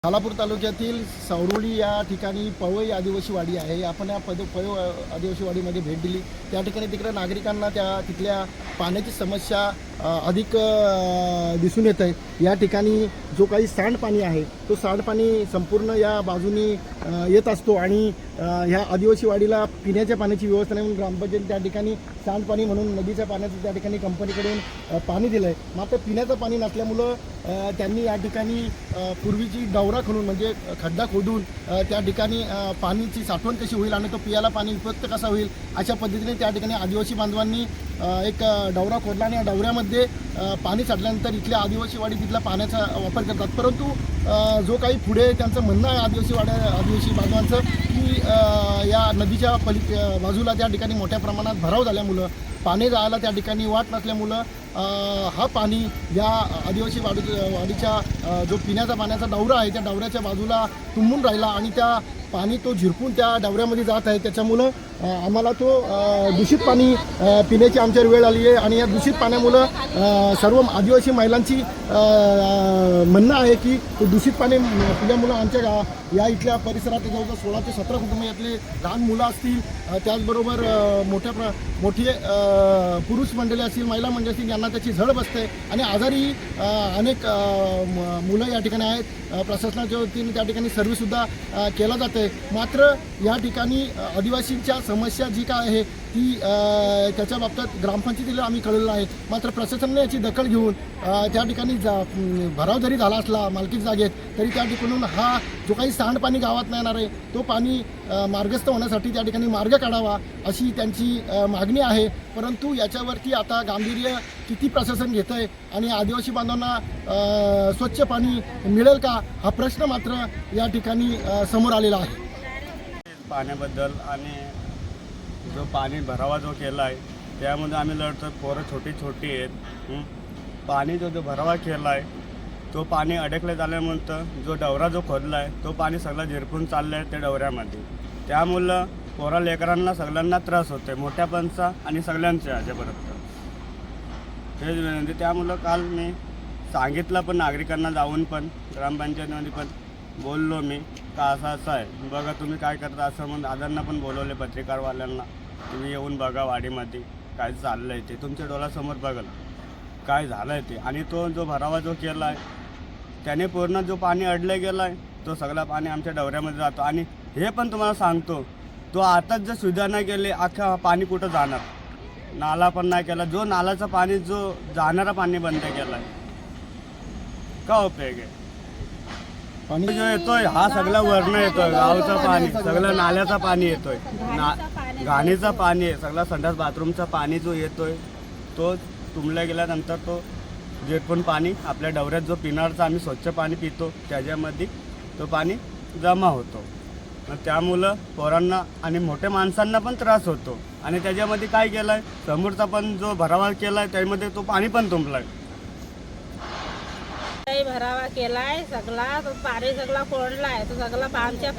खालापूर तालुक्यातील सौरोळी या ठिकाणी पवई आदिवासी वाडी आहे. आपण या पवई आदिवासी वाडीमध्ये भेट दिली. त्या ठिकाणी तिकडे नागरिकांना तिथल्या पाण्याची समस्या अधिक दिसून येत आहे. या ठिकाणी जो काही सांडपाणी आहे तो सांडपाणी संपूर्ण या बाजूनी येत असतो आणि ह्या आदिवासी वाडीला पिण्याच्या पाण्याची व्यवस्था नाही म्हणून ग्रामपंचायत त्या ठिकाणी सांडपाणी म्हणून नदीच्या पाण्याचं त्या ठिकाणी कंपनीकडून पाणी दिलं आहे. मात्र पिण्याचं पाणी नसल्यामुळं त्यांनी या ठिकाणी पूर्वीची डवरा खणून म्हणजे खड्डा खोदून त्या ठिकाणी पाण्याची साठवण कशी होईल आणि तो पियाला पाणी उपयुक्त कसा होईल अशा पद्धतीने त्या ठिकाणी आदिवासी बांधवांनी एक डवरा खोदला आणि या डवऱ्यामध्ये पाणी साठल्यानंतर इथल्या आदिवासी वाडी तिथला पाण्याचा वापर करतात. परंतु जो काही पुढे त्यांचं म्हणणं आहे आदिवासी बांधवांचं की या नदीच्या बाजूला त्या ठिकाणी मोठ्या प्रमाणात भराव झाल्यामुळं पाणी जायला त्या ठिकाणी वाट नसल्यामुळं हा पाणी या आदिवासी वाडीच्या जो पिण्याचा पाण्याचा डवरा आहे त्या डवऱ्याच्या बाजूला तुंबून राहिला आणि त्या पाणी तो झिरपून त्या डवऱ्यामध्ये जात आहे. त्याच्यामुळं आम्हाला तो दूषित पाणी पिण्याची आमच्यावर वेळ आली आहे आणि या दूषित पाण्यामुळं सर्व आदिवासी महिलांची म्हणणं आहे की दूषित पाणी पिल्यामुळं आमच्या या इथल्या परिसरात जवळजवळ 16 ते 17 कुटुंब यातले लहान मुलं असतील, त्याचबरोबर मोठी पुरुष मंडळी असतील, महिला मंडळी असतील, यांना त्याची झळ बसते आणि आजारी अनेक मुलं या ठिकाणी आहेत. प्रशासनाच्या वतीने त्या ठिकाणी सर्व्हिससुद्धा केला जाते. मात्र या ठिकाणी आदिवासींच्या समस्या जी काय आहे ती त्याच्या बाबतीत ग्रामपंचायतीला आम्ही कळवलं आहे. मात्र प्रशासनाने याची दखल घेऊन त्या ठिकाणी भराव जरी झाला असला मालकीच्या जागेत तरी त्या ठिकाणून हा जो काही सांडपाणी गावात येणार आहे तो पाणी मार्गस्थ होण्यासाठी त्या ठिकाणी मार्ग काढावा अशी त्यांची मागणी आहे. परंतु याच्यावरती आता गांभीर्य किती प्रशासन घेतं आहे आणि आदिवासी बांधवांना स्वच्छ पाणी मिळेल का हा प्रश्न मात्र या ठिकाणी समोर आलेला आहे. पाण्याबद्दल आणि जो पाणी भरावा जो केला आहे त्यामध्ये आम्ही लढतो. पोरं छोटी छोटी आहेत. पाणी जो भरावा केला आहे तो पाणी अडकले झाल्यानंतर जो डवरा जो खोदला आहे तो पाणी सगळं झिरपून चाललं आहे त्या डवऱ्यामध्ये. त्यामुळं पोरा लेकरांना सगळ्यांना त्रास होतो आहे, मोठ्यापणचा आणि सगळ्यांच्या ह्याच्यापर्यंत हेच विनंती. त्यामुळं काल मी सांगितलं पण नागरिकांना जाऊन पण ग्रामपंचायतीमध्ये पण बोललो मी का असं आहे बघा तुम्ही काय करता असं म्हणून दादांना पण बोलवले पत्रकारवाल्यांना तुम्ही येऊन बघा वाडीमध्ये काय चाललं आहे ते तुमच्या डोळ्यासमोर बघा काय झालं आहे ते. आणि तो जो भरावा जो केला आहे त्याने पूर्ण जो पाणी अडलं गेलं आहे तो सगळा पाणी आमच्या डवऱ्यामध्ये जातो. आणि हे पण तुम्हाला सांगतो तो आताच जर सुधारणा केली अख्खा पाणी कुठं जाणार, नाला पण नाही केला. जो नालाचं पाणी जो जाणारा पाणी बंद केला आहे का उपयोग आहे. पाणी जो येतोय हा सगळा वरण येतोय, गावचं पाणी सगळं नाल्याचं पाणी येतोय, घाणीचं पाणी आहे सगळा, संडास बाथरूमचा पाणी जो येतोय तो तुंबल्या गेल्यानंतर तो झिरपून पाणी आपल्या डवऱ्यात जो पिणारचं आम्ही स्वच्छ पाणी पितो त्याच्यामध्ये तो पाणी जमा होतो. मग त्यामुळं पोरांना आणि मोठ्या माणसांना पण त्रास होतो. आणि त्याच्यामध्ये काय केलं आहे समोरचा पण जो भरावा केला आहे त्यामध्ये तो पाणी पण तुंबला आहे. भरावा केलाय सगळा तो पाणी सगळा कोरडलाय तो सगळा आमच्या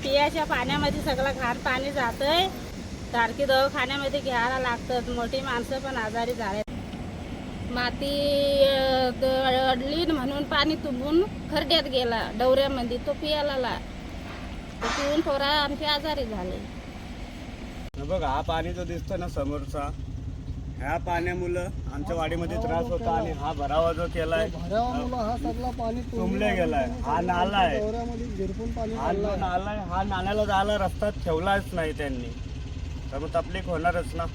पियाच्या पाण्यामध्ये सगळं घाण पाणी जातंय. सारखी दवाखान्यामध्ये घ्यायला लागतं. मोठी माणसं पण आजारी झाले. माती अडली म्हणून पाणी तुंबून खड्ड्यात गेला डवऱ्यामध्ये तो पियाला पिऊन पोरा आमचे आजारी झाले. बघा हा पाणी जो दिसतो ना समोरचा ह्या पाण्यामुळं आमच्या वाडीमध्ये त्रास होता. आणि हा भरावा जो केलाय हा सगळा पाणी तुंबले गेलाय. हा नाला आहे, हा जो नाला आहे हा नाल्याला जायला रस्ता ठेवलाच नाही त्यांनी तर मग तकलीफ होणारच ना.